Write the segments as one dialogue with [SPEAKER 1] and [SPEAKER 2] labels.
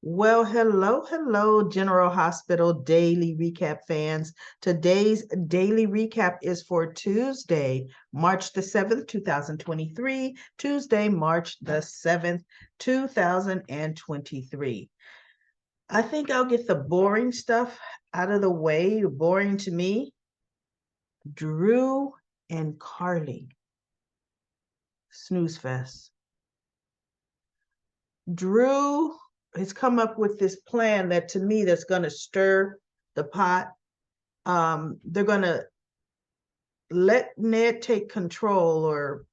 [SPEAKER 1] Well, hello, General Hospital Daily Recap fans. Today's daily recap is for Tuesday, March the 7th, 2023. Tuesday, March the 7th, 2023. I think I'll get the boring stuff out of the way, boring to me. Drew and Carly. Snooze fest. Drew has come up with this plan that to me that's going to stir the pot. They're going to let Ned take control, or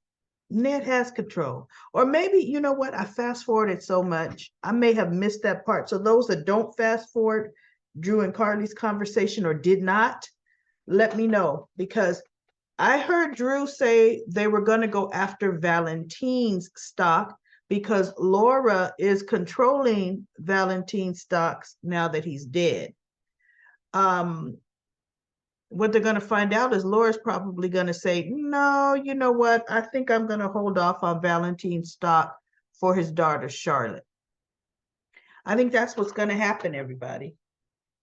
[SPEAKER 1] Ned has control. Or maybe, you know what? I fast forwarded so much. I may have missed that part. So those that don't fast forward Drew and Carly's conversation or did not, let me know, because I heard Drew say they were going to go after Valentine's stock because Laura is controlling Valentine's stocks now that he's dead. What they're going to find out is Laura's probably going to say, no, you know what? I think I'm going to hold off on Valentine's stock for his daughter, Charlotte. I think that's what's going to happen, everybody,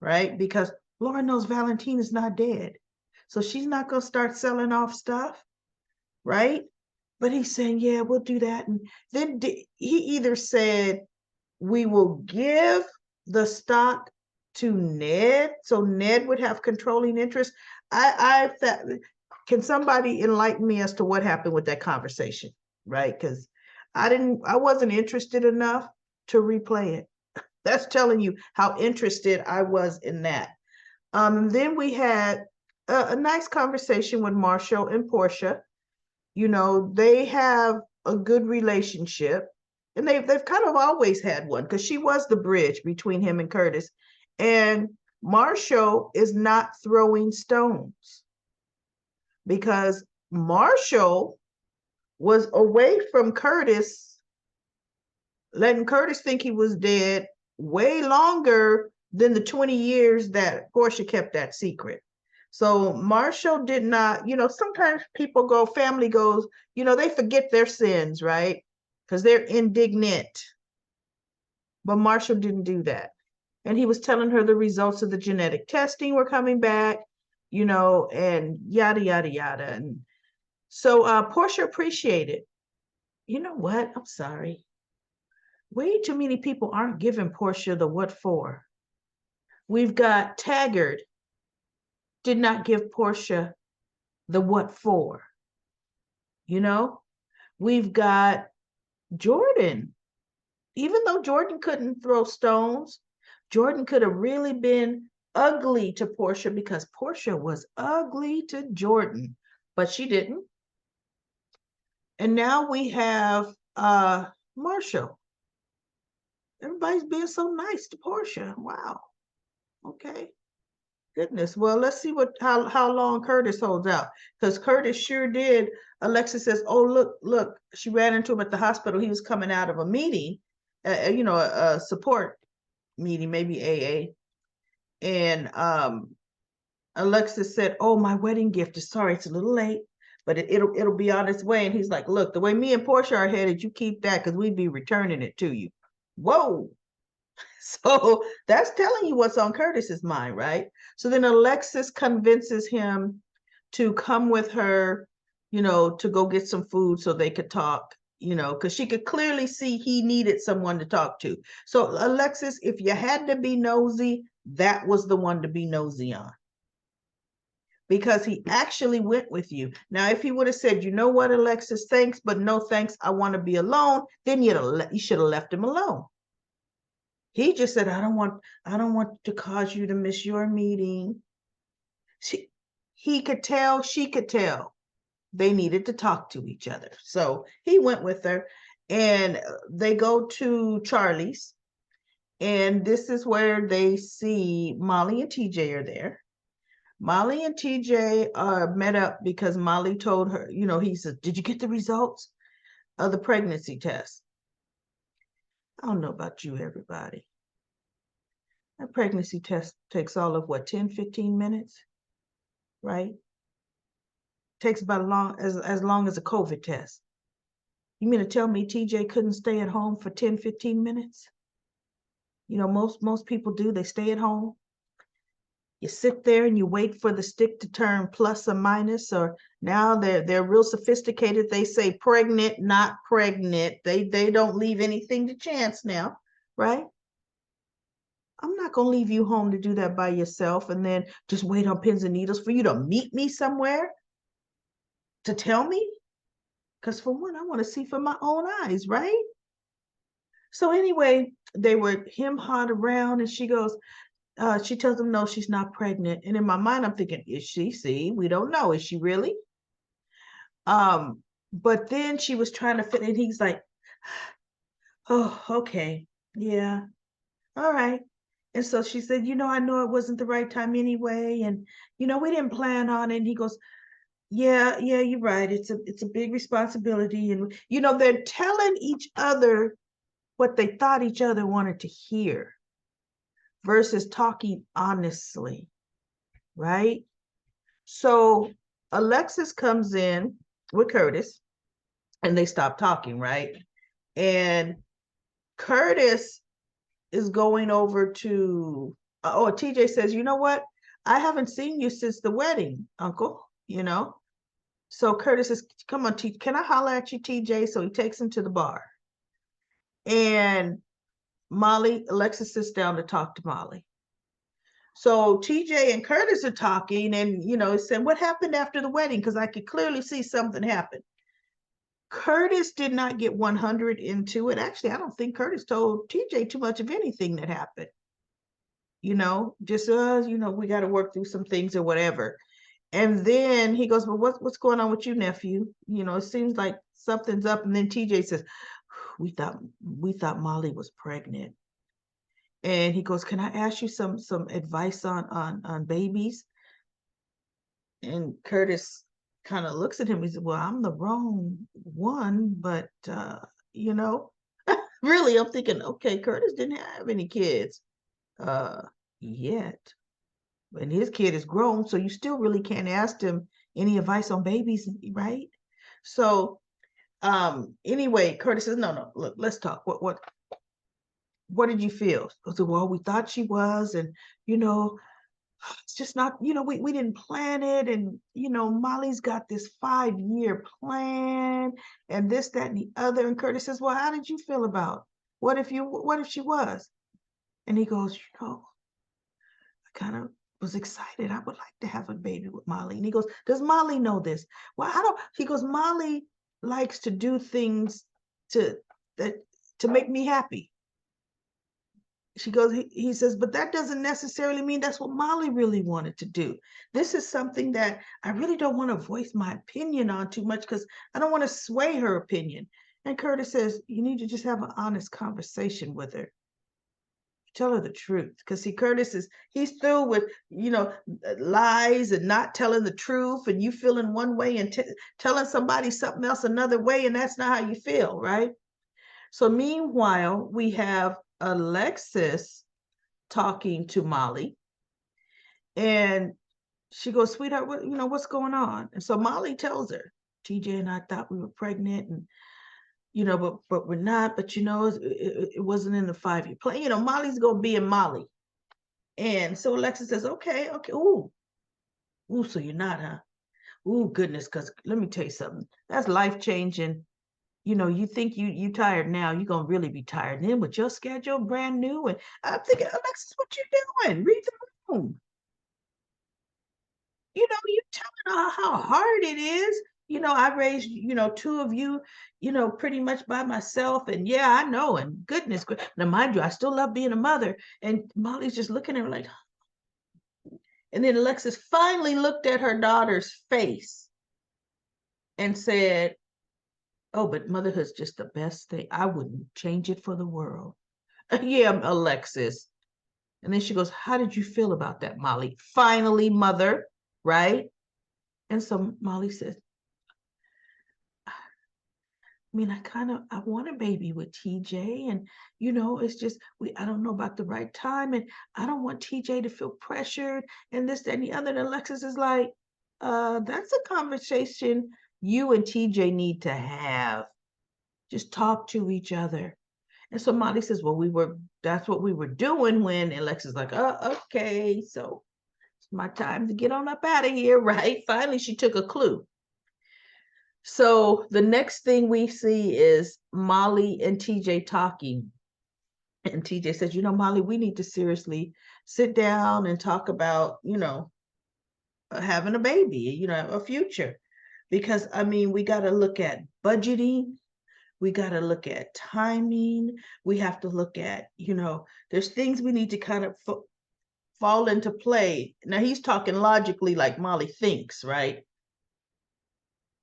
[SPEAKER 1] right? Because Laura knows Valentine is not dead. So she's not going to start selling off stuff, right? But he's saying, yeah, we'll do that. And then he either said, we will give the stock to Ned, so Ned would have controlling interest. Can somebody enlighten me as to what happened with that conversation, right? Because I wasn't interested enough to replay it. That's telling you how interested I was in that. Then we had a nice conversation with Marshall and Portia. You know, they have a good relationship, and they've kind of always had one, because she was the bridge between him and Curtis. And Marshall is not throwing stones, because Marshall was away from Curtis, letting Curtis think he was dead way longer than the 20 years that Portia kept that secret. So Marshall did not, sometimes people go, family goes, they forget their sins, right? Because they're indignant. But Marshall didn't do that. And he was telling her the results of the genetic testing were coming back, and yada, yada, yada. And so Portia appreciated. You know what? I'm sorry. Way too many people aren't giving Portia the what for. We've got Taggart did not give Portia the what for. We've got Jordan. Even though Jordan couldn't throw stones, Jordan could have really been ugly to Portia, because Portia was ugly to Jordan, but she didn't. And now we have Marshall. Everybody's being so nice to Portia. Wow. Okay. Goodness. Well, let's see how long Curtis holds out, because Curtis sure did. Alexis says, oh, look, she ran into him at the hospital. He was coming out of a meeting, a support meeting, maybe AA. And Alexis said, oh, my wedding gift is, sorry, it's a little late, but it'll be on its way. And he's like, look, the way me and Portia are headed, you keep that, because we'd be returning it to you. Whoa. So that's telling you what's on Curtis's mind, right? So then Alexis convinces him to come with her, to go get some food so they could talk, because she could clearly see he needed someone to talk to. So Alexis, if you had to be nosy, that was the one to be nosy on, because he actually went with you. Now, if he would have said, you know what, Alexis, thanks, but no thanks, I want to be alone, then you should have left him alone. He just said, I don't want to cause you to miss your meeting. He could tell, she could tell they needed to talk to each other. So he went with her, and they go to Charlie's. And this is where they see Molly and TJ are there. Molly and TJ are met up because Molly told her, he said, did you get the results of the pregnancy test? I don't know about you, everybody. A pregnancy test takes all of 10, 15 minutes, right? Takes about as long as a COVID test. You mean to tell me TJ couldn't stay at home for 10, 15 minutes? You know, most people do. They stay at home. You sit there and you wait for the stick to turn plus or minus, or now they're real sophisticated. They say pregnant, not pregnant. They don't leave anything to chance now, right? I'm not going to leave you home to do that by yourself and then just wait on pins and needles for you to meet me somewhere to tell me. Because for one, I want to see for my own eyes, right? So anyway, they were him-hawed around, and she goes, she tells him, no, she's not pregnant. And in my mind, I'm thinking, is she? See, we don't know. Is she really? But then she was trying to fit, and he's like, oh, okay. Yeah. All right. And so she said, I know it wasn't the right time anyway. And, we didn't plan on it. And he goes, yeah, you're right. It's a big responsibility. And, they're telling each other what they thought each other wanted to hear versus talking honestly, right? So Alexis comes in with Curtis and they stop talking, right? And Curtis is going over to, TJ says, you know what? I haven't seen you since the wedding, Uncle, So Curtis says, come on, can I holler at you, TJ? So he takes him to the bar. And Alexis sits down to talk to Molly. So TJ and Curtis are talking and, saying, what happened after the wedding? Because I could clearly see something happen. Curtis did not get 100 into it. Actually, I don't think Curtis told TJ too much of anything that happened. Just, we got to work through some things or whatever. And then he goes, well, what's going on with you, nephew? It seems like something's up. And then TJ says, we thought Molly was pregnant. And he goes, can I ask you some advice on babies? And Curtis kind of looks at him. He said, well, I'm the wrong one, but, really, I'm thinking, okay, Curtis didn't have any kids yet. And his kid is grown, so you still really can't ask him any advice on babies, right? So anyway, Curtis says, no, look, let's talk. What did you feel? I said, well, we thought she was, and it's just not, we didn't plan it. And, Molly's got this 5-year plan and this, that, and the other. And Curtis says, well, how did you feel about what if she was? And he goes, I kind of was excited. I would like to have a baby with Molly. And he goes, does Molly know this? Well, he goes, Molly likes to do things to make me happy. She goes, he says, but that doesn't necessarily mean that's what Molly really wanted to do. This is something that I really don't want to voice my opinion on too much because I don't want to sway her opinion. And Curtis says, you need to just have an honest conversation with her. Tell her the truth. Because see, he's through with, lies and not telling the truth, and you feeling one way and telling somebody something else another way, and that's not how you feel, right? So meanwhile, we have Alexis talking to Molly, and she goes, sweetheart, what's going on? And so Molly tells her, TJ and I thought we were pregnant, and but we're not. But it wasn't in the 5-year plan. Molly's gonna be in Molly, and so Alexis says, okay. Ooh, so you're not, huh? Ooh, goodness, because let me tell you something. That's life changing. You think you tired now, you're going to really be tired. And then with your schedule brand new, and I'm thinking, Alexis, what you doing? Read the room. You're telling her how hard it is. I raised, 2 of you, pretty much by myself. And yeah, I know. And goodness, now mind you, I still love being a mother. And Molly's just looking at her like, and then Alexis finally looked at her daughter's face and said, oh, but motherhood's just the best thing. I wouldn't change it for the world. Yeah, Alexis. And then she goes, how did you feel about that, Molly? Finally, mother, right? And so Molly says, I want a baby with TJ. And, it's just, I don't know about the right time. And I don't want TJ to feel pressured and this, that, and the other. And Alexis is like, that's a conversation you and TJ need to have. Just talk to each other. And so Molly says, well, that's what we were doing when, and Alexis is like, oh, okay, so it's my time to get on up out of here, right? Finally, she took a clue. So the next thing we see is Molly and TJ talking. And TJ says, Molly, we need to seriously sit down and talk about, having a baby, a future. Because, we got to look at budgeting. We got to look at timing. We have to look at, there's things we need to kind of fall into play. Now he's talking logically like Molly thinks, right?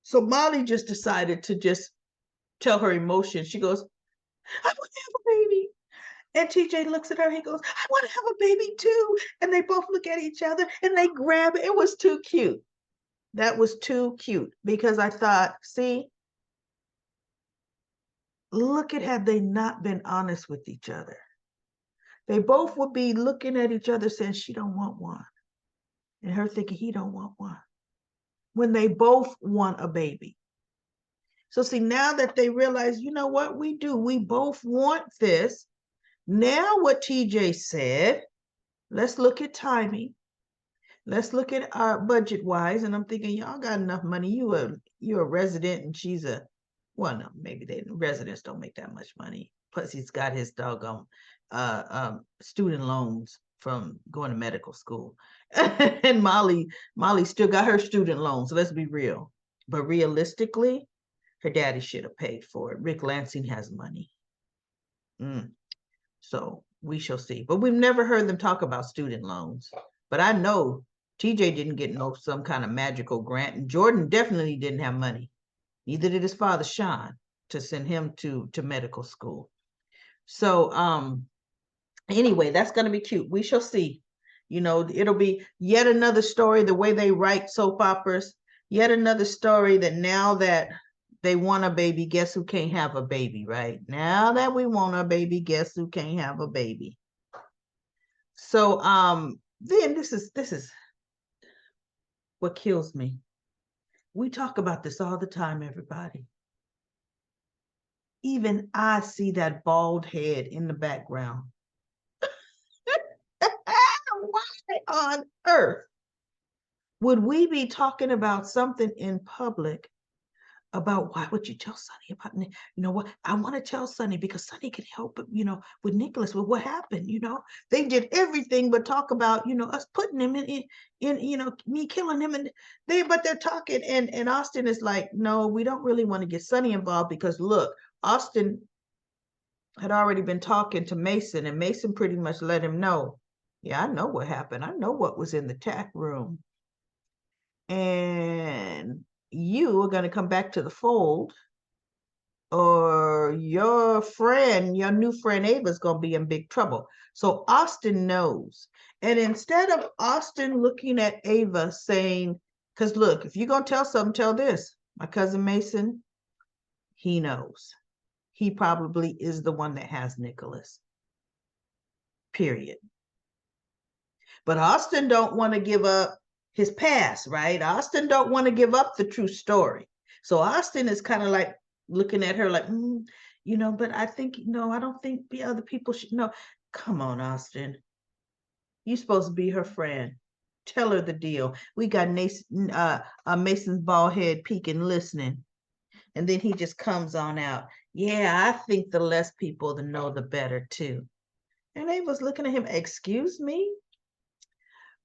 [SPEAKER 1] So Molly just decided to just tell her emotions. She goes, I want to have a baby. And TJ looks at her, he goes, I want to have a baby too. And they both look at each other and they grab it. It was too cute. That was too cute because I thought, see, look at had they not been honest with each other. They both would be looking at each other saying, she don't want one. And her thinking, he don't want one. When they both want a baby. So see, now that they realize, you know what we do? We both want this. Now what TJ said, let's look at timing. Let's look at our budget wise. And I'm thinking, y'all got enough money. You're a resident and she's no, maybe residents don't make that much money. Plus he's got his doggone student loans from going to medical school. And Molly still got her student loans. So let's be real. But realistically, her daddy should have paid for it. Rick Lansing has money. So we shall see. But we've never heard them talk about student loans. But I know TJ didn't get some kind of magical grant. And Jordan definitely didn't have money. Neither did his father, Sean, to send him to medical school. So anyway, that's going to be cute. We shall see. It'll be yet another story, the way they write soap operas, yet another story that now that they want a baby, guess who can't have a baby, right? Now that we want a baby, guess who can't have a baby? So then this is what kills me. We talk about this all the time, everybody. Even I see that bald head in the background. Why on earth would we be talking about something in public about why would you tell Sonny about, what I want to tell Sonny because Sonny could help, with Nicholas, with what happened, they did everything but talk about, us putting him in, me killing him. And but they're talking and Austin is like, no, we don't really want to get Sonny involved because look, Austin had already been talking to Mason and Mason pretty much let him know, yeah, I know what happened. I know what was in the tack room. And you are going to come back to the fold or your new friend Ava is going to be in big trouble. So Austin knows. And instead of Austin looking at Ava saying, because look, if you're going to tell something, tell this. My cousin Mason, he knows. He probably is the one that has Nicholas. Period. But Austin don't want to give up his past, right? Austin don't want to give up the true story. So Austin is kind of like looking at her like, but I think, I don't think the other people should know. Come on, Austin. You're supposed to be her friend. Tell her the deal. We got Mason's bald head peeking, listening. And then he just comes on out. Yeah, I think the less people to know, the better too. And they was looking at him, excuse me?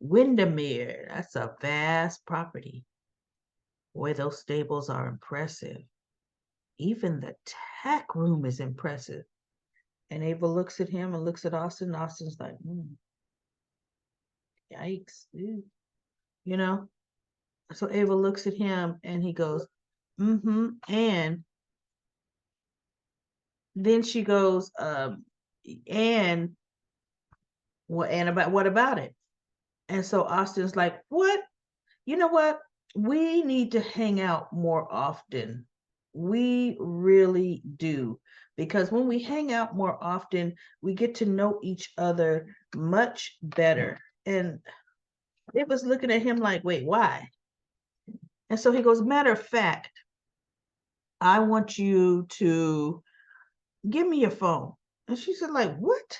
[SPEAKER 1] Windermere, that's a vast property. Boy, those stables are impressive. Even the tack room is impressive. And Ava looks at him and looks at Austin. Austin's like, yikes. So Ava looks at him and he goes, and then she goes, and what about it? And so Austin's like, what? You know what? We need to hang out more often. We really do. Because when we hang out more often, we get to know each other much better. And it was looking at him like, wait, why? And so he goes, matter of fact, I want you to give me your phone. And she said, like, what?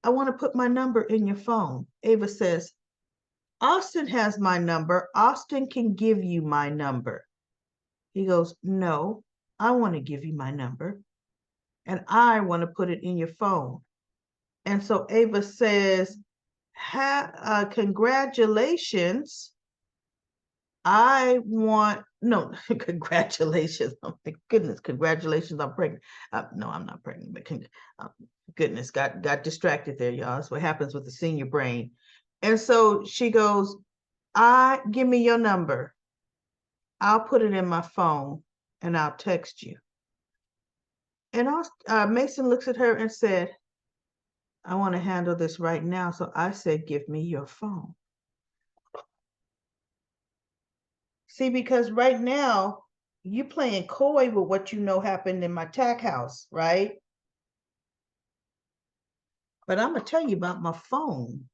[SPEAKER 1] I want to put my number in your phone. Ava says, Austin has my number. Austin can give you my number. He goes, no, I want to give you my number and I want to put it in your phone. And so Ava says, congratulations. I want, no, congratulations. Oh my goodness, congratulations, I'm pregnant. No, I'm not pregnant, but goodness, got distracted there, y'all. That's what happens with the senior brain. And so she goes, give me your number. I'll put it in my phone and I'll text you. And Mason looks at her and said, I want to handle this right now. So I said, give me your phone. See, because right now you playing coy with what you know happened in my tack house, right? But I'm going to tell you about my phone.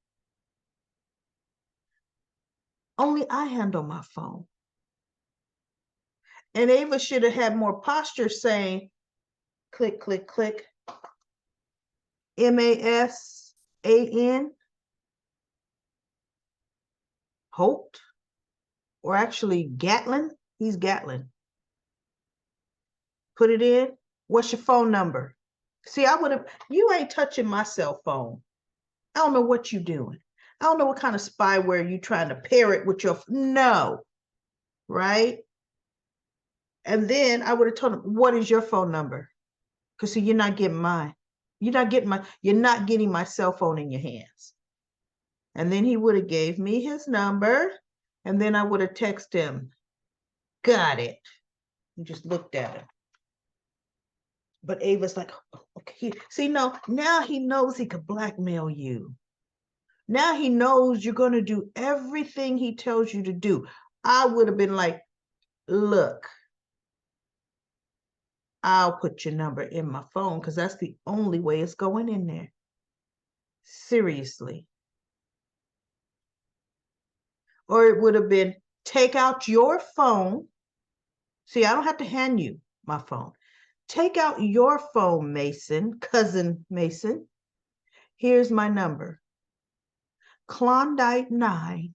[SPEAKER 1] Only I handle my phone. And Ava should have had more posture saying, click, click, click. MASAN. Holt. Or actually Gatlin. He's Gatlin. Put it in. What's your phone number? See, you ain't touching my cell phone. I don't know what you're doing. I don't know what kind of spyware you trying to pair it with no, right? And then I would have told him, what is your phone number? Because see, you're not getting mine. You're not getting my cell phone in your hands. And then he would have gave me his number, and then I would have texted him, got it. And just looked at him. But Ava's like, okay. See, no, now he knows he could blackmail you. Now he knows you're going to do everything he tells you to do. I would have been like, look, I'll put your number in my phone because that's the only way it's going in there. Seriously. Or it would have been, take out your phone. See, I don't have to hand you my phone. Take out your phone, Mason, cousin Mason. Here's my number. Klondike 9.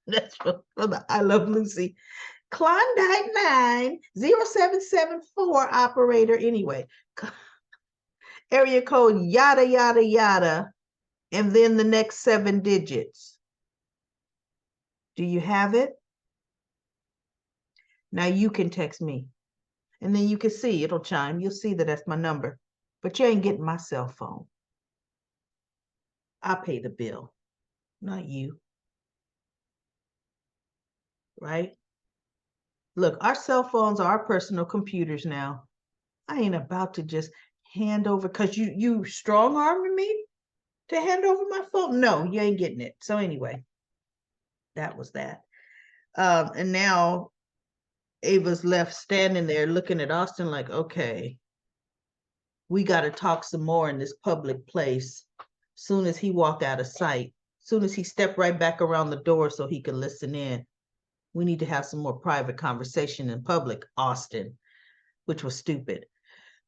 [SPEAKER 1] That's from the I Love Lucy. Klondike 9 0774 operator. Anyway, area code yada yada yada, and then the next 7 digits. Do you have it? Now you can text me, and then you can see it'll chime. You'll see that that's my number, but you ain't getting my cell phone. I pay the bill, not you. Right? Look, our cell phones are our personal computers now. I ain't about to just hand over because you strong arming me to hand over my phone. No, you ain't getting it. So anyway, that was that. And now Ava's left standing there looking at Austin like, okay, we got to talk some more in this public place. Soon as he walked out of sight, soon as he stepped right back around the door so he could listen in. We need to have some more private conversation in public, Austin, which was stupid.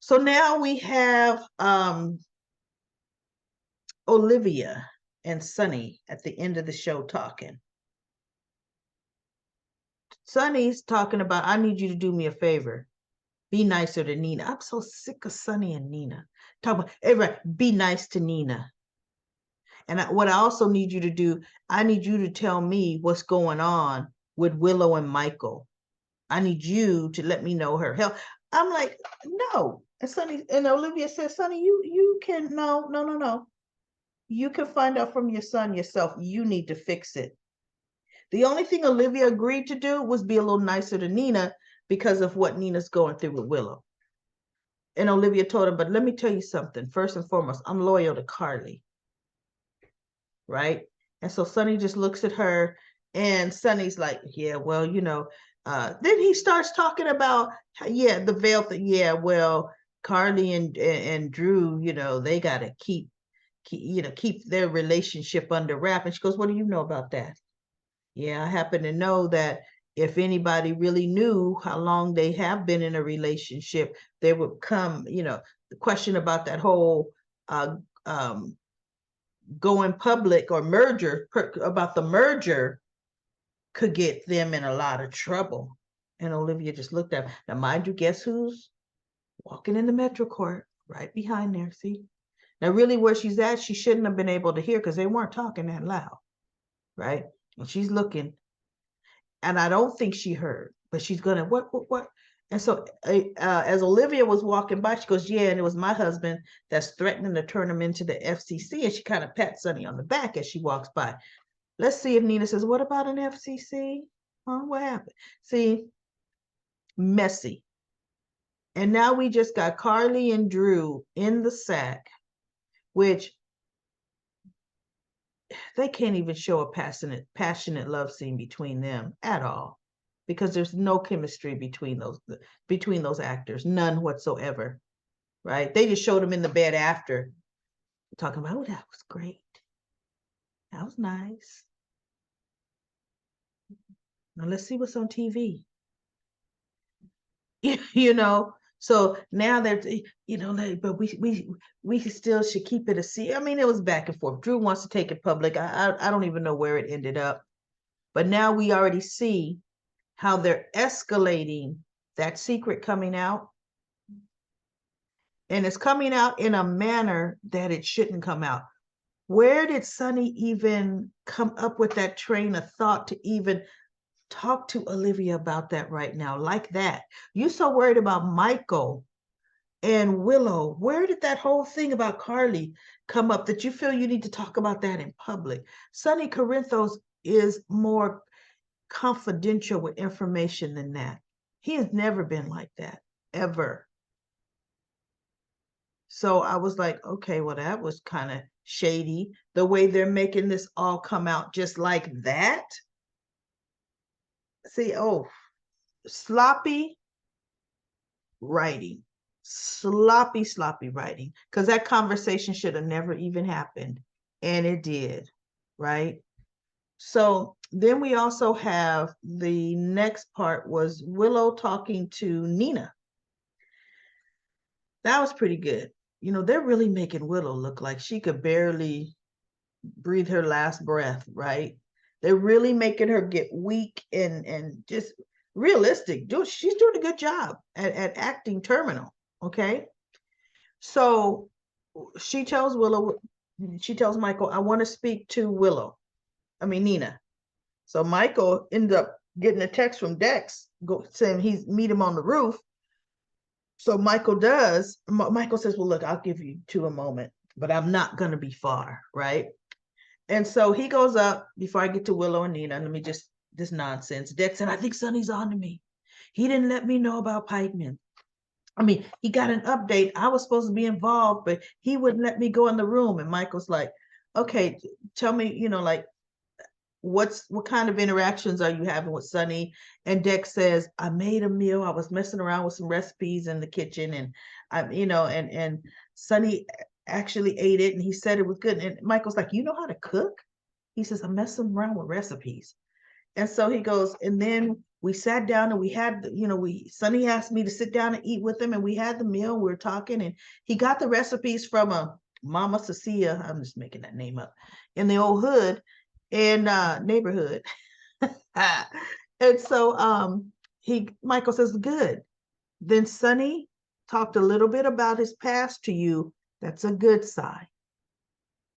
[SPEAKER 1] So now we have Olivia and Sonny at the end of the show talking. Sonny's talking about, I need you to do me a favor. Be nicer to Nina. I'm so sick of Sonny and Nina. Talk about, everybody, be nice to Nina. And what I also need you to do, I need you to tell me what's going on with Willow and Michael. I need you to let me know her health. I'm like, no. And Olivia says, Sonny, you can, no. You can find out from your son yourself. You need to fix it. The only thing Olivia agreed to do was be a little nicer to Nina because of what Nina's going through with Willow. And Olivia told him, but let me tell you something. First and foremost, I'm loyal to Carly. Right? And so Sonny just looks at her and Sonny's like, yeah, well, then he starts talking about, the veil thing. Yeah, well, Carly and Drew, they got to keep their relationship under wrap. And she goes, what do you know about that? Yeah, I happen to know that if anybody really knew how long they have been in a relationship, they would come, the question about that whole going public or merger, about the merger, could get them in a lot of trouble. And Olivia just looked at him. Now, mind you, guess who's walking in the Metro Court right behind there? See? Now, really, where she's at, she shouldn't have been able to hear because they weren't talking that loud, right? And she's looking, and I don't think she heard, but she's gonna what? And so, as Olivia was walking by, she goes, "Yeah," and it was my husband that's threatening to turn him into the FCC, and she kind of pats Sonny on the back as she walks by. Let's see if Nina says, "What about an FCC? Huh? What happened?" See, messy. And now we just got Carly and Drew in the sack, which they can't even show a passionate love scene between them at all, because there's no chemistry between those actors, none whatsoever, right? They just showed them in the bed after, talking about, "Oh, that was great. That was nice. Now let's see what's on TV." You know, so now they're, but we still should keep it a secret. I mean, it was back and forth. Drew wants to take it public. I don't even know where it ended up, but now we already see how they're escalating that secret coming out, and it's coming out in a manner that it shouldn't come out. Where did Sonny even come up with that train of thought to even talk to Olivia about that right now, like that? You so worried about Michael and Willow. Where did that whole thing about Carly come up that you feel you need to talk about that in public? Sonny Corinthos is more confidential with information than that. He has never been like that, ever. So I was like, okay, well, that was kind of shady, the way they're making this all come out just like that. See, oh, sloppy writing, sloppy writing, because that conversation should have never even happened, and it did, right? So then we also have the next part was Willow talking to Nina. That was pretty good. They're really making Willow look like she could barely breathe her last breath, right? They're really making her get weak and just realistic. She's doing a good job at acting terminal, okay? So she tells Michael, "I want to speak to Nina." So Michael ends up getting a text from Dex saying he's meet him on the roof. So Michael does. Michael says, "Well, look, I'll give you a moment, but I'm not going to be far," right? And so he goes up. Before I get to Willow and Nina, let me just, this nonsense. Dex said, "I think Sonny's on to me. He didn't let me know about Pikeman. He got an update. I was supposed to be involved, but he wouldn't let me go in the room." And Michael's like, "Okay, tell me, like, what kind of interactions are you having with Sonny?" And Dex says, "I made a meal. I was messing around with some recipes in the kitchen, and and Sonny actually ate it, and he said it was good." And Michael's like, "You know how to cook?" He says, "I'm messing around with recipes." And so he goes, and then we sat down and we had, Sonny asked me to sit down and eat with him, and we had the meal. We were talking, and he got the recipes from a Mama Cecilia. I'm just making that name up, in the old hood and neighborhood. And so Michael says, "Good. Then Sonny talked a little bit about his past to you. That's a good sign.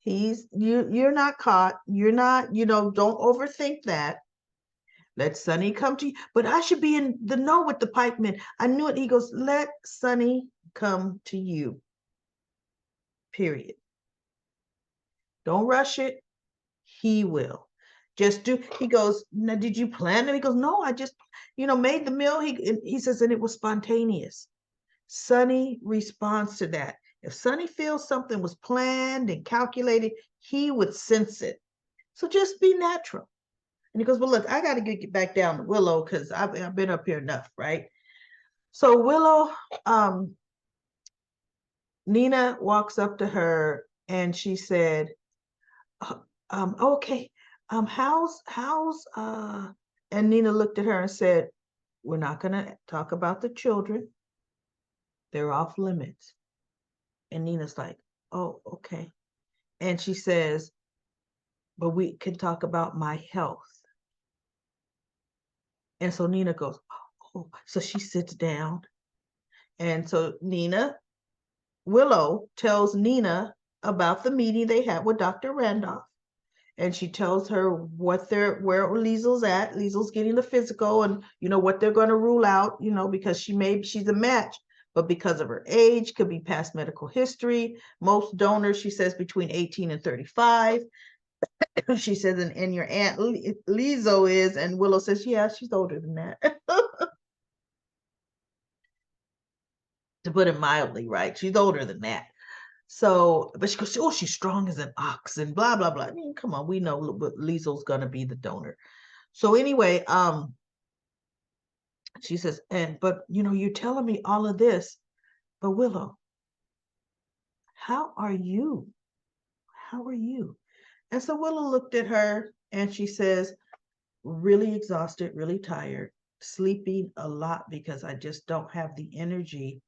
[SPEAKER 1] You're not caught. You're not, don't overthink that. Let Sonny come to you. But I should be in the know with the pikeman. I knew it." He goes, "Let Sonny come to you. Period. Don't rush it. He will. Just do." He goes, "Now, did you plan it?" He goes, "No, I just, made the meal." He says, "And it was spontaneous." Sonny responds to that. If Sonny feels something was planned and calculated, he would sense it. So just be natural. And he goes, "Well, look, I got to get back down to Willow because I've been up here enough, right?" So Willow, Nina walks up to her and she said, "Okay, how's and Nina looked at her and said, "We're not going to talk about the children. They're off limits." And Nina's like, oh, okay. And she says, but we can talk about my health. And so Nina goes, oh, so she sits down. And so Willow tells Nina about the meeting they had with Dr. Randolph. And she tells her where Liesel's at. Liesel's getting the physical and, what they're going to rule out, because she's a match, but because of her age, could be past medical history. Most donors, she says, between 18 and 35. She says, and your aunt Liesel is, and Willow says, yeah, she's older than that. To put it mildly, right? She's older than that. So, but she goes, oh, she's strong as an ox and blah, blah, blah. I mean, come on, we know Liesel's going to be the donor. So anyway, she says, but you're telling me all of this, but Willow, how are you? How are you? And so Willow looked at her and she says, really exhausted, really tired, sleeping a lot because I just don't have the energy.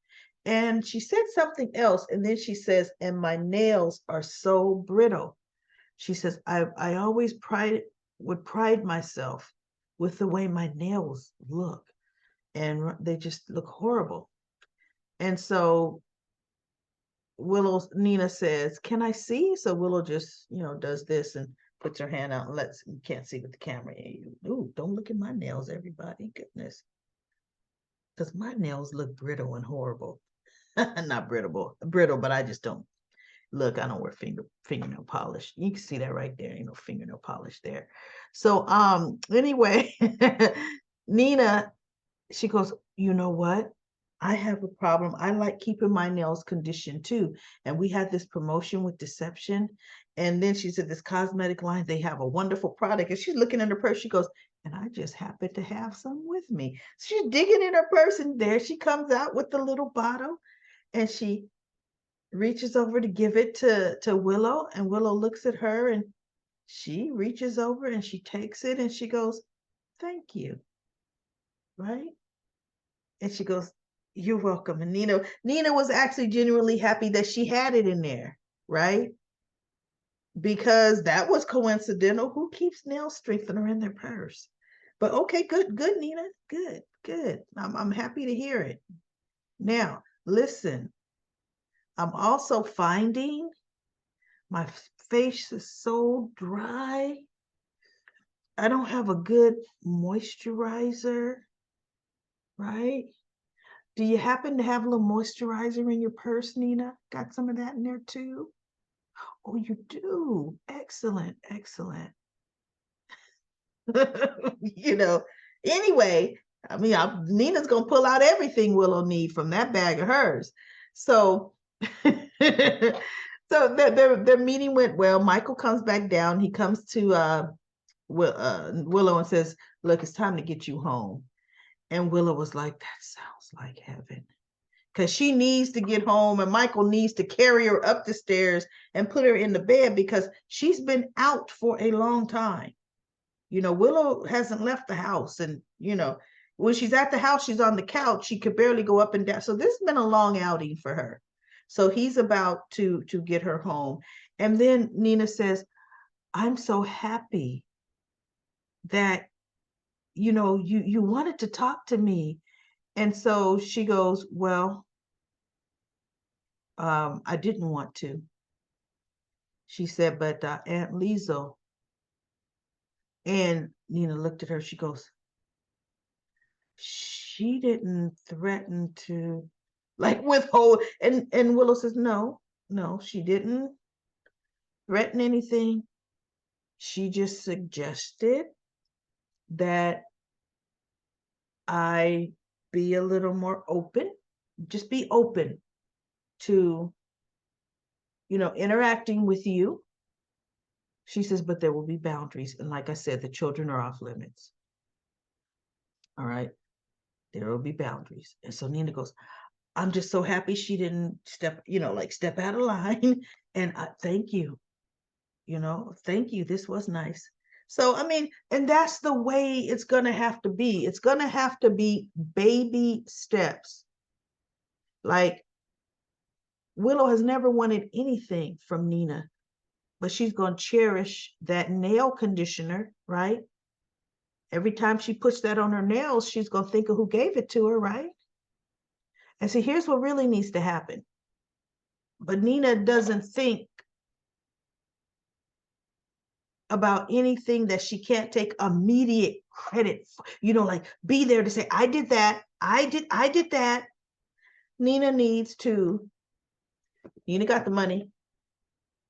[SPEAKER 1] And she said something else. And then she says, and my nails are so brittle. She says, I always would pride myself with the way my nails look. And they just look horrible. And so Nina says, can I see? So Willow just, does this and puts her hand out and you can't see with the camera. Ooh, don't look at my nails, everybody. Goodness. Because my nails look brittle and horrible. Not brittle, but I just don't. Look, I don't wear fingernail polish. You can see that right there. Fingernail polish there. So anyway, Nina, she goes, you know what? I have a problem. I like keeping my nails conditioned too. And we had this promotion with Deception. And then she said, this cosmetic line, they have a wonderful product. And she's looking in her purse. She goes, and I just happen to have some with me. She's digging in her purse and there she comes out with the little bottle. And she reaches over to give it to Willow. And Willow looks at her and she reaches over and she takes it and she goes, thank you. Right? And she goes, you're welcome. And Nina was actually genuinely happy that she had it in there, right? Because that was coincidental. Who keeps nail strengthener in their purse? But okay, good, Nina. Good. I'm happy to hear it. Now, listen, I'm also finding my face is so dry. I don't have a good moisturizer, right? Do you happen to have a little moisturizer in your purse, Nina? Got some of that in there too? Oh, you do. Excellent. Anyway, I mean, Nina's going to pull out everything Willow need from that bag of hers. So, so their meeting went well. Michael comes back down. He comes to Willow and says, look, it's time to get you home. And Willow was like, that sounds like heaven. Because she needs to get home and Michael needs to carry her up the stairs and put her in the bed because she's been out for a long time. Willow hasn't left the house. And, when she's at the house, she's on the couch. She could barely go up and down. So this has been a long outing for her. So he's about to get her home. And then Nina says, I'm so happy that, you wanted to talk to me. And so she goes, well, I didn't want to. She said, but Aunt Liesel. And Nina looked at her. She goes, she didn't threaten to withhold. And Willow says, no, she didn't threaten anything. She just suggested that I be a little more open, just be open to, interacting with you. She says, but there will be boundaries. And like I said, the children are off limits. All right. There will be boundaries. And so Nina goes, I'm just so happy she didn't step out of line. And thank you. Thank you. This was nice. So, I mean, and that's the way it's going to have to be. It's going to have to be baby steps. Like Willow has never wanted anything from Nina, but she's going to cherish that nail conditioner, right? Every time she puts that on her nails, she's going to think of who gave it to her, right? And see, here's what really needs to happen. But Nina doesn't think about anything that she can't take immediate credit for. You know, like be there to say, I did that. I did that. Nina needs to, Nina got the money,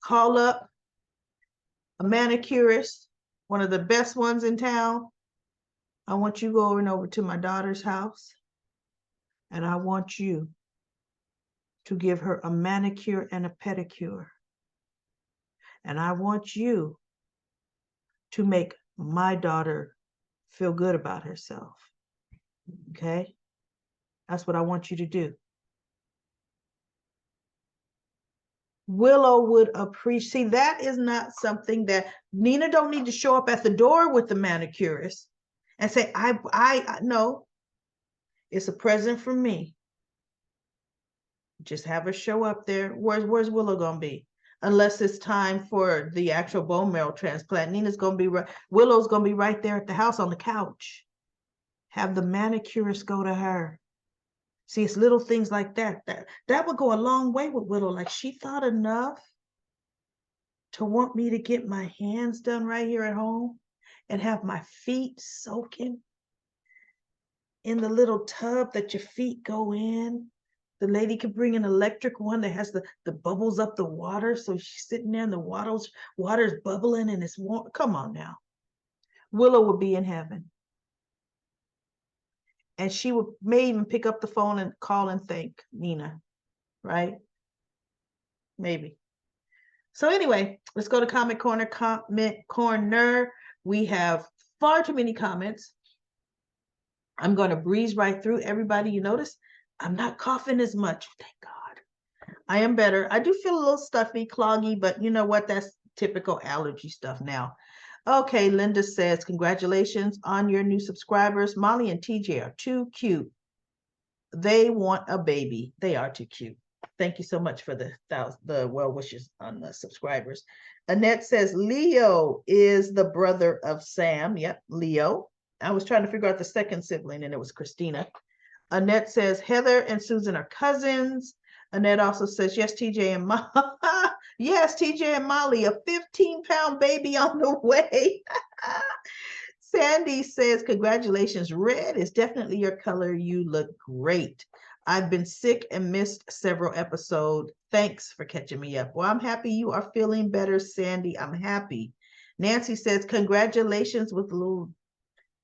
[SPEAKER 1] call up a manicurist, one of the best ones in town. I want you going over to my daughter's house, and I want you to give her a manicure and a pedicure. And I want you to make my daughter feel good about herself. Okay? That's what I want you to do. Willow would appreciate. See, that is not something that Nina don't need to show up at the door with the manicurist and say, I no, it's a present from me. Just have her show up there. Where's Willow gonna be? Unless it's time for the actual bone marrow transplant. Nina's gonna be right, Willow's gonna be right there at the house on the couch. Have the manicurist go to her. See, it's little things like that. That would go a long way with Willow. Like, she thought enough to want me to get my hands done right here at home and have my feet soaking in the little tub that your feet go in. The lady could bring an electric one that has the bubbles up the water. So she's sitting there and the water's bubbling and it's warm. Come on now. Willow would be in heaven. And she may even pick up the phone and call and thank Nina, right? Maybe. So anyway, let's go to Comment Corner. Comment Corner. We have far too many comments. I'm going to breeze right through everybody. You notice I'm not coughing as much. Thank God. I am better. I do feel a little stuffy, cloggy, but you know what? That's typical allergy stuff now. Okay, Linda says, congratulations on your new subscribers. Molly and TJ are too cute. They want a baby. They are too cute. Thank you so much for the well wishes on the subscribers. Annette says, Leo is the brother of Sam. Yep, Leo. I was trying to figure out the second sibling, and it was Christina. Annette says, Heather and Susan are cousins. Annette also says, yes, TJ and Molly. Yes, TJ and Molly, a 15-pound baby on the way. Sandy says, congratulations. Red is definitely your color. You look great. I've been sick and missed several episodes. Thanks for catching me up. Well, I'm happy you are feeling better, Sandy. I'm happy. Nancy says, congratulations with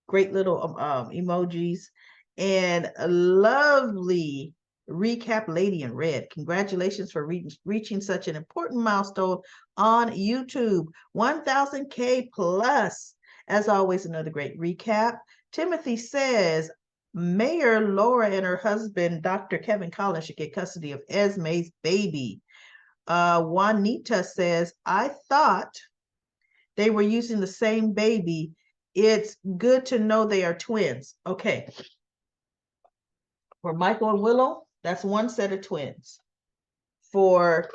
[SPEAKER 1] great little emojis. And a lovely recap lady in red. Congratulations for reaching such an important milestone on YouTube. 1,000K plus. As always, another great recap. Timothy says, Mayor Laura and her husband, Dr. Kevin Collins, should get custody of Esme's baby. Juanita says, I thought they were using the same baby. It's good to know they are twins. Okay. For Michael and Willow, that's one set of twins. For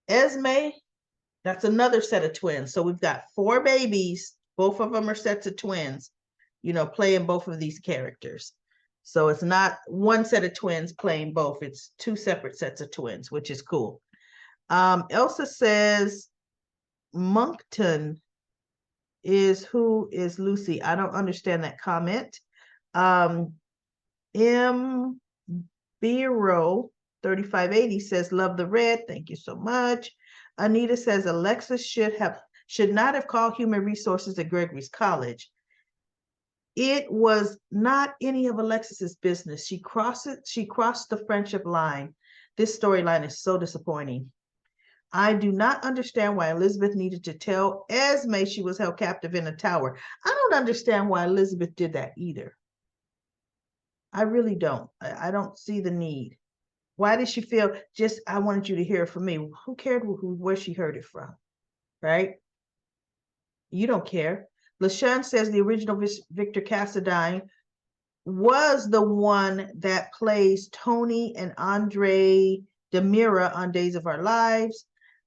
[SPEAKER 1] Esme, that's another set of twins. So we've got 4 babies. Both of them are sets of twins, you know, playing both of these characters. So it's not one set of twins playing both. It's 2 separate sets of twins, which is cool. Elsa says, Moncton is who is Lucy? I don't understand that comment. M. Biro 3580 says, love the red. Thank you so much. Anita says, Alexis should not have called human resources at Gregory's College. It was not any of Alexis's business. She crossed the friendship line. This storyline is so disappointing. I do not understand why Elizabeth needed to tell Esme she was held captive in a tower. I don't understand why Elizabeth did that either. I really don't. I don't see the need. Why did she feel just, I wanted you to hear it from me? Who cared where she heard it from, right? You don't care. LaShawn says the original Victor Cassadine was the one that plays Tony and Andre Demira on Days of Our Lives.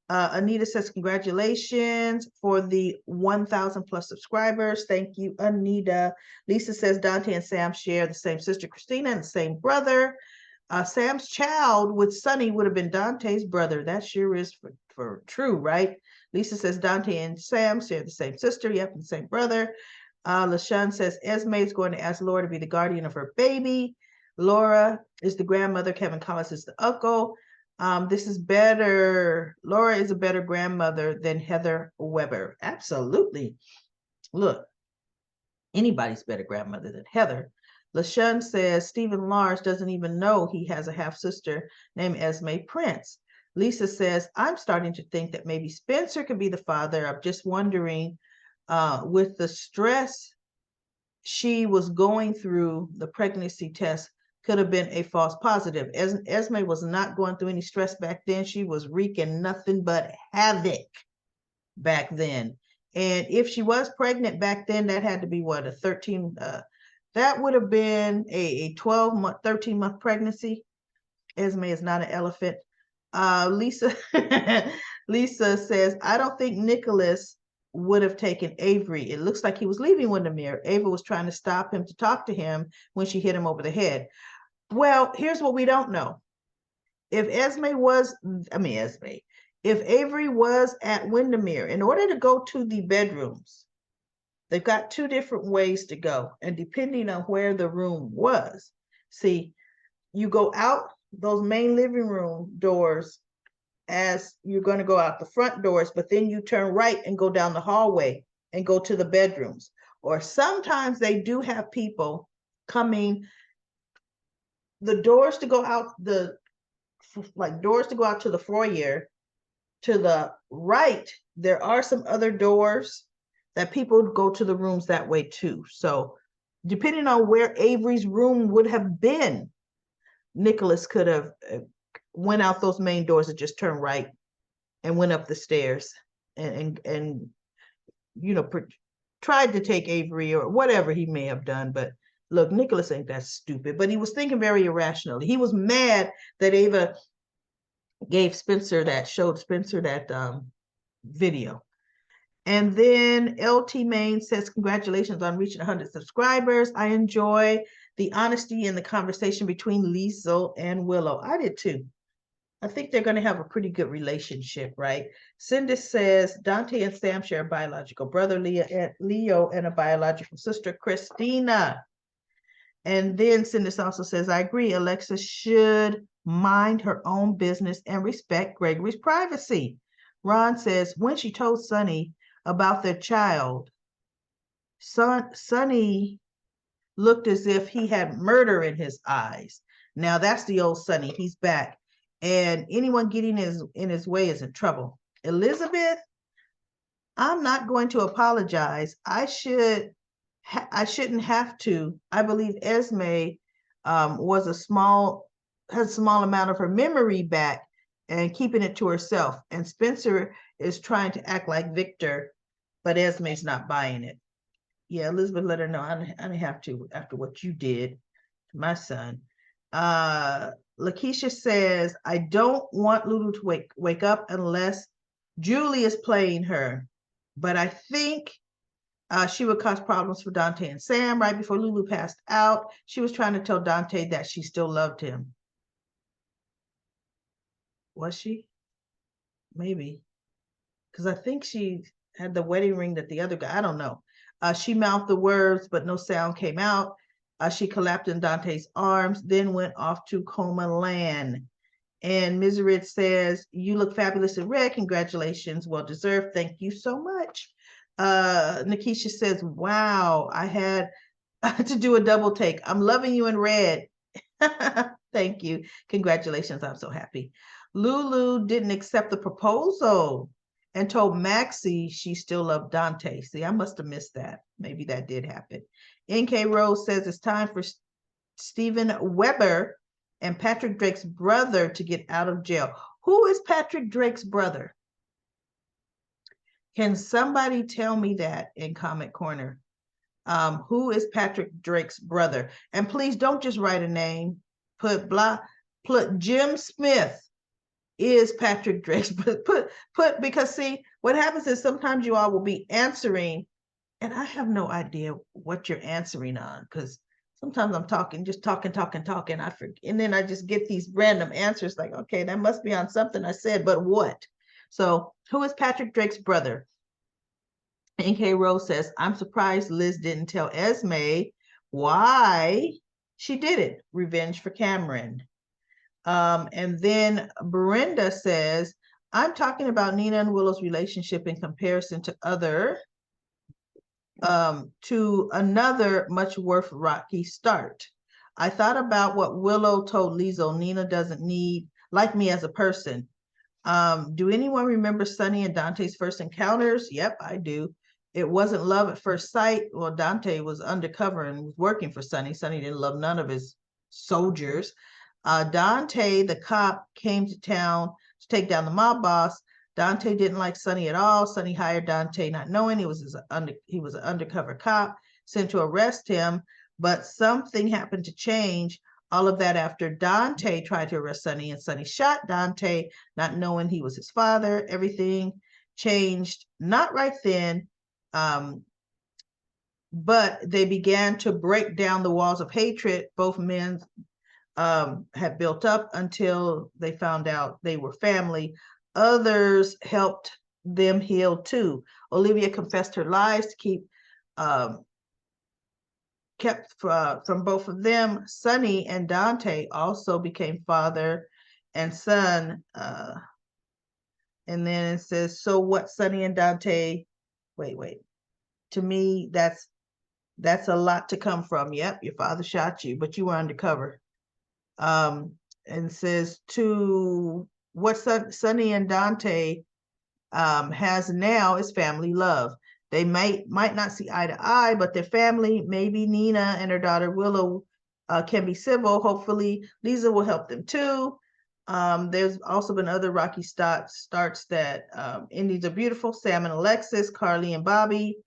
[SPEAKER 1] Anita says, congratulations for the 1,000 plus subscribers. Thank you, Anita. Lisa says, Dante and Sam share the same sister, Christina, and the same brother. Sam's child with Sonny would have been Dante's brother. That sure is for true, right? Lisa says, Dante and Sam share the same sister. Yep, and the same brother. LaShawn says, Esme is going to ask Laura to be the guardian of her baby. Laura is the grandmother. Kevin Collins is the uncle. This is better. Laura is a better grandmother than Heather Weber. Absolutely. Look, anybody's better grandmother than Heather. LaShawn says Stephen Lars doesn't even know he has a half sister named Esme Prince. Lisa says, I'm starting to think that maybe Spencer could be the father. I'm just wondering, with the stress she was going through, the pregnancy test could have been a false positive. Esme was not going through any stress back then. She was wreaking nothing but havoc back then. And if she was pregnant back then, that had to be what, a 13, that would have been a 12-month, 13-month pregnancy. Esme is not an elephant. Lisa says, I don't think Nicholas would have taken Avery. It looks like he was leaving Windermere. Ava was trying to stop him to talk to him when she hit him over the head. Well, here's what we don't know. If Avery was at Windermere, in order to go to the bedrooms, they've got two different ways to go. And depending on where the room was, see, you go out those main living room doors as you're going to go out the front doors, but then you turn right and go down the hallway and go to the bedrooms. Or sometimes they do have people coming, the doors to go out, doors to go out to the foyer, to the right, there are some other doors that people go to the rooms that way too. So depending on where Avery's room would have been, Nicholas could have went out those main doors and just turned right and went up the stairs and tried to take Avery or whatever he may have done. But look, Nicholas ain't that stupid, but he was thinking very irrationally. He was mad that Ava showed Spencer that video. And then LT Main says, congratulations on reaching 100 subscribers. I enjoy the honesty and the conversation between Liesl and Willow. I did too. I think they're going to have a pretty good relationship, right? Cindy says, Dante and Sam share a biological brother, Leo, and a biological sister, Christina. And then Cindy also says, I agree, Alexis should mind her own business and respect Gregory's privacy. Ron says, when she told Sonny about their child, Sonny looked as if he had murder in his eyes. Now that's the old Sonny. He's back. And anyone getting in his way is in trouble. Elizabeth, I'm not going to apologize. I shouldn't have to. I believe Esme has a small amount of her memory back and keeping it to herself. And Spencer is trying to act like Victor, but Esme's not buying it. Yeah, Elizabeth, let her know. I didn't have to after what you did to my son. Lakeisha says, I don't want Lulu to wake up unless Julie is playing her. But I think she would cause problems for Dante and Sam. Right before Lulu passed out, she was trying to tell Dante that she still loved him. Was she? Maybe. Because I think she had the wedding ring that the other guy, I don't know. She mouthed the words, but no sound came out. She collapsed in Dante's arms, then went off to coma land. And Miserid says, you look fabulous in red. Congratulations. Well deserved. Thank you so much. Nikisha says, wow, I had to do a double take. I'm loving you in red. Thank you. Congratulations. I'm so happy. Lulu didn't accept the proposal and told Maxie she still loved Dante. See, I must have missed that. Maybe that did happen. NK Rose says it's time for Stephen Weber and Patrick Drake's brother to get out of jail. Who is Patrick Drake's brother? Can somebody tell me that in comment corner? Who is Patrick Drake's brother? And please don't just write a name. Put Jim Smith. is Patrick Drake's put because see what happens is sometimes you all will be answering and I have no idea what you're answering on because sometimes I'm talking, just talking. I forget, and then I just get these random answers like, okay, that must be on something I said, but what? So, who is Patrick Drake's brother? NK Rose says, I'm surprised Liz didn't tell Esme why she did it. Revenge for Cameron. And then Brenda says, I'm talking about Nina and Willow's relationship in comparison to another much worse rocky start. I thought about what Willow told Lizzo, Nina doesn't need like me as a person. Do anyone remember Sunny and Dante's first encounters? Yep, I do. It wasn't love at first sight. Well, Dante was undercover and was working for Sunny. Sunny didn't love none of his soldiers. Dante, the cop, came to town to take down the mob boss. Dante didn't like Sunny at all. Sunny hired Dante not knowing he was an undercover cop sent to arrest him, but something happened to change all of that after Dante tried to arrest Sunny and Sunny shot Dante not knowing he was his father. Everything changed, not right then, but they began to break down the walls of hatred both men had built up until they found out they were family. Others helped them heal too. Olivia confessed her lies to keep kept from both of them. Sunny and Dante also became father and son. And then it says, so what Sunny and Dante, wait. To me, that's a lot to come from. Yep, your father shot you, but you were undercover. And says to what Sunny and Dante has now is family love. They might not see eye to eye, but their family, maybe Nina and her daughter Willow, can be civil. Hopefully, Lisa will help them too. There's also been other rocky starts that endings are beautiful. Sam and Alexis, Carly and Bobby.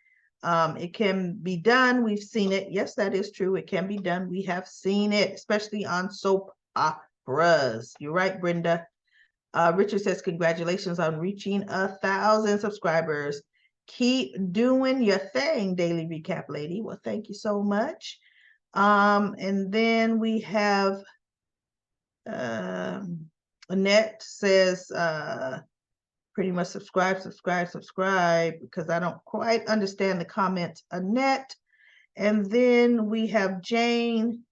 [SPEAKER 1] It can be done. We've seen it. Yes, that is true. It can be done. We have seen it, especially on soap operas. You're right, Brenda. Richard says, congratulations on reaching 1,000 subscribers. Keep doing your thing, Daily Recap Lady. Well, thank you so much. And then we have Annette says, pretty much subscribe, because I don't quite understand the comment, Annette. And then we have Jane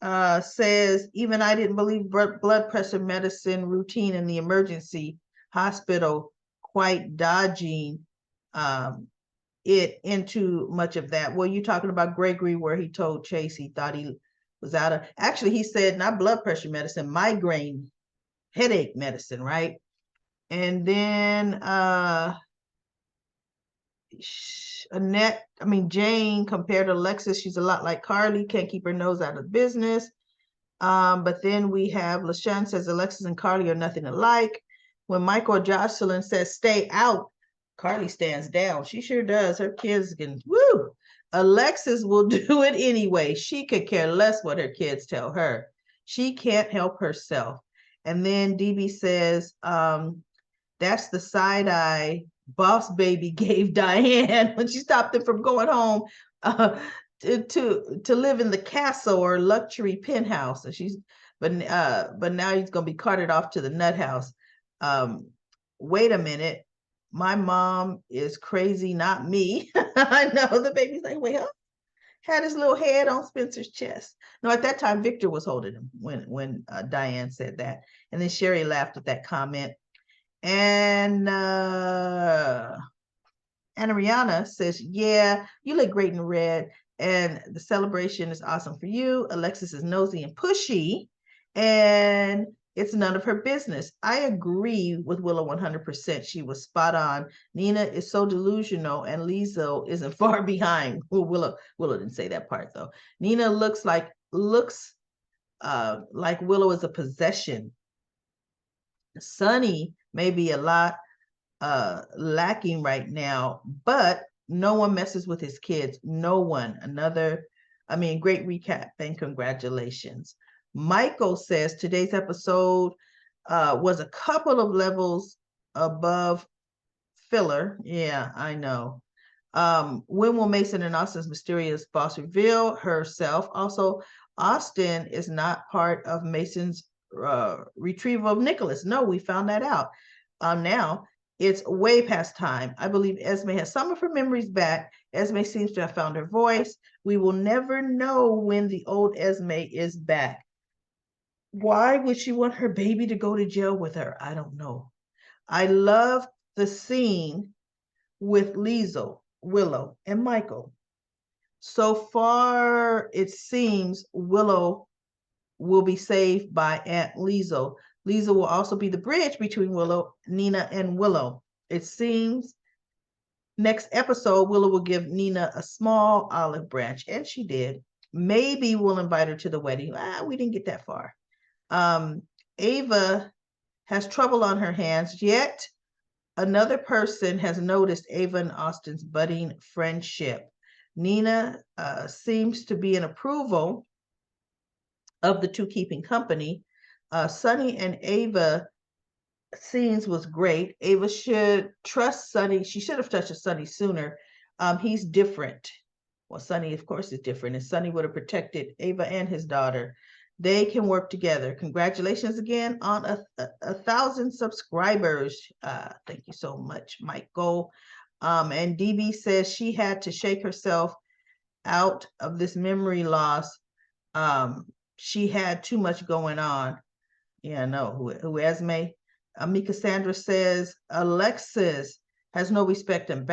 [SPEAKER 1] says, even I didn't believe blood pressure medicine routine in the emergency hospital, quite dodging it into much of that. Well, you're talking about Gregory, where he told Chase he thought he was out of, actually he said not blood pressure medicine, migraine headache medicine, right? And then Jane, compared to Alexis, she's a lot like Carly, can't keep her nose out of business. But then we have LaShawn says Alexis and Carly are nothing alike. When Michael Jocelyn says stay out, Carly stands down. She sure does. Her kids can, woo! Alexis will do it anyway. She could care less what her kids tell her. She can't help herself. And then DB says, that's the side eye boss baby gave Diane when she stopped him from going home to live in the castle or luxury penthouse. And but now he's gonna be carted off to the nut house. Wait a minute, my mom is crazy, not me. I know, the baby's like, wait, huh? Had his little head on Spencer's chest. No, at that time Victor was holding him when Diane said that, and then Sherry laughed at that comment. And Rihanna says, yeah, you look great in red, and the celebration is awesome for you. Alexis is nosy and pushy, and it's none of her business. I agree with Willow 100%. She was spot on. Nina is so delusional, and Lizzo isn't far behind. Well, Willow didn't say that part, though. Nina looks like Willow is a possession. Sunny may be a lot lacking right now, but no one messes with his kids. No one. Great recap and congratulations. Michael says today's episode was a couple of levels above filler. Yeah, I know. When will Mason and Austin's mysterious boss reveal herself? Also, Austin is not part of Mason's retrieval of Nicholas. No, we found that out. Now it's way past time. I believe Esme has some of her memories back. Esme seems to have found her voice. We will never know when the old Esme is back. Why would she want her baby to go to jail with her? I don't know. I love the scene with Liesel, Willow, and Michael. So far, it seems Willow will be saved by Aunt Liesel. Liesel will also be the bridge between Willow, Nina, and Willow. It seems next episode, Willow will give Nina a small olive branch, and she did. Maybe we'll invite her to the wedding. We didn't get that far. Ava has trouble on her hands, yet another person has noticed Ava and Austin's budding friendship. Nina seems to be in approval of the two keeping company. Sunny and Ava scenes was great. Ava should trust Sunny. She should have trusted Sunny sooner. He's different. Well, Sunny, of course, is different, and Sunny would have protected Ava and his daughter. They can work together. Congratulations again on a 1,000 subscribers. Thank you so much, Michael. And DB says she had to shake herself out of this memory loss. She had too much going on. Yeah, no, who Esme? Mika Sandra says Alexis has no respect and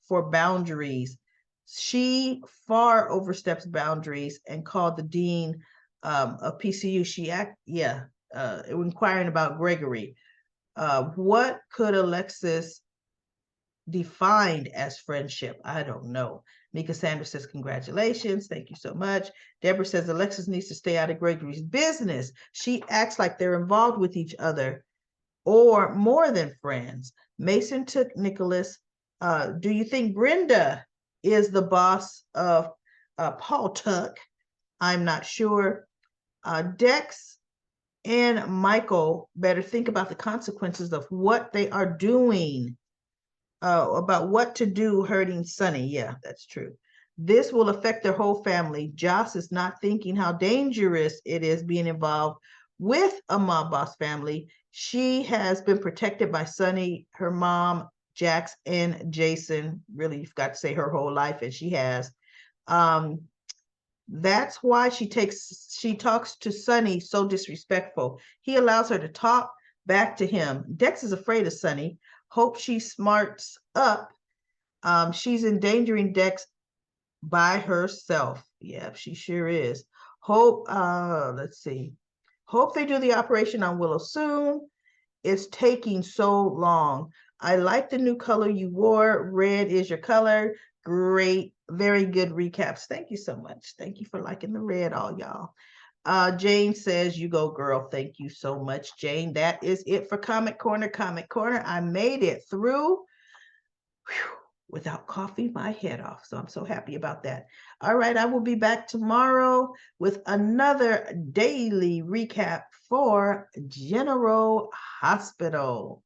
[SPEAKER 1] for boundaries. She far oversteps boundaries and called the dean of PCU. Inquiring about Gregory. What could Alexis defined as friendship? I don't know. Mika Sanders says, congratulations. Thank you so much. Deborah says, Alexis needs to stay out of Gregory's business. She acts like they're involved with each other or more than friends. Mason took Nicholas. Do you think Brenda is the boss of Paul Tuck? I'm not sure. Dex and Michael better think about the consequences of what they are doing. About what to do hurting Sunny. Yeah, that's true. This will affect their whole family. Joss is not thinking how dangerous it is being involved with a mob boss family. She has been protected by Sunny, her mom, Jax, and Jason. Really, you've got to say her whole life, and she has. That's why she talks to Sunny so disrespectful. He allows her to talk back to him. Dex is afraid of Sunny. Hope she smarts up. She's endangering Dex by herself. Yeah, she sure is. Hope, let's see. Hope they do the operation on Willow soon. It's taking so long. I like the new color you wore. Red is your color. Great. Very good recaps. Thank you so much. Thank you for liking the red, all y'all. Jane says, you go, girl. Thank you so much, Jane. That is it for Comic Corner. Comic Corner. I made it through without coughing my head off. So I'm so happy about that. All right. I will be back tomorrow with another daily recap for General Hospital.